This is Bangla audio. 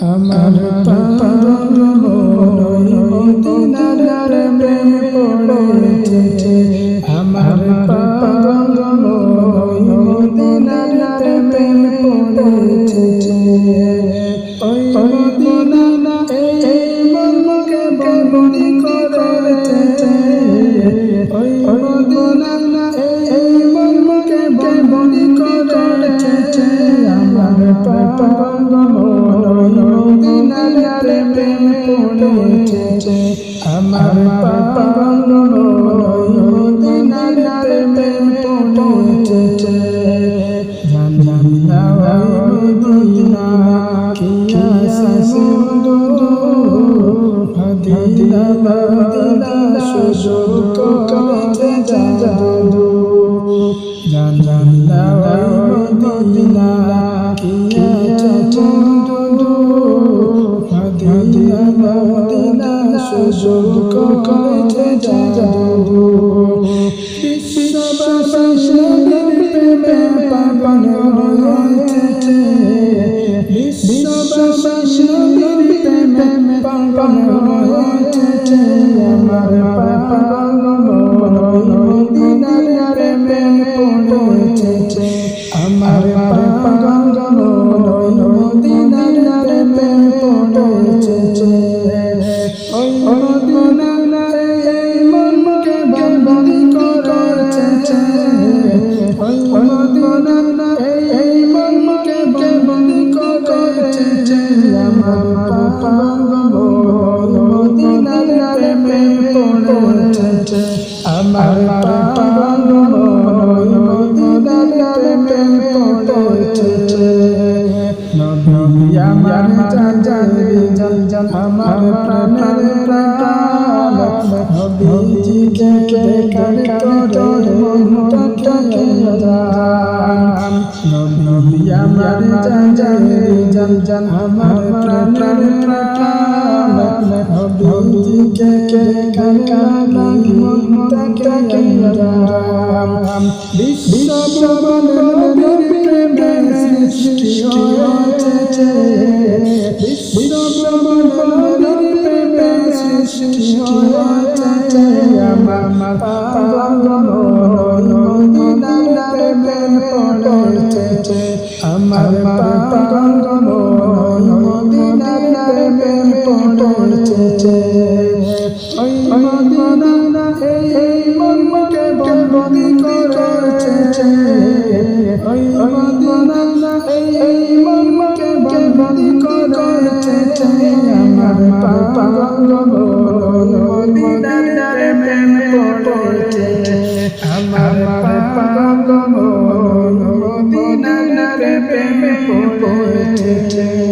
আমার পাগল মন মদিনার প্রেম পড়েছে আমার পাগল মন মদিনার প্রেম পড়েছে ওই মদিনা এই মনকে বন্দি করেছে ওই মদিনা এই মনকে বন্দি করেছে আমার পাগল মদিনার প্রেম পড়েছে আমার পাগল মদিনার প্রেম পড়েছে জান্নাত মদিনা কি আসে সুন্দর মদিনা মদিনা সুযোগ করেছে জাদু জান্নাত মদিনা কি আসে মদিনা মদিনা সুযোগ করেছে জাদু বিশ্ববাসীর প্রেমে পাগল হয়েছে বিশ্ববাসীর প্রেমে পাগল হয়েছে আমার পাগল মদিনার প্রেমে পড়েছে আমার পাগল মদিনার প্রেমে পড়েছে ওই মদিনা এই মনকে বন্দি করেছে ওই মদিনা এই মনকে বন্দি করেছে আমার পাগল মদিনার প্রেমে পড়েছে আমার পাগল মদিনার প্রেমে পড়েছে নবী আমার জান আমার প্রাণের প্রাণ নবীজিকে দেখার তোর মনটা জান নবী আমার জান আমার প্রাণের প্রাণ নবীজিকে দেখার মনটা জান বিশ্ব সৃষ্টি হয়েছে বিশ্বব্রহ্মাণ্ডের প্রেমে সৃষ্টি হয়েছে আমার পাগল মদিনার প্রেমে পড়েছে আমার পাগল মদিনার প্রেমে পড়েছে ওই মদিনা এই মনকে বন্দি করেছে ওই মদিনা এই মনকে বন্দি করেছে আমার পাগল মদিনার প্রেমে পড়েছে আমার পাগল মদিনার প্রেমে পড়েছে।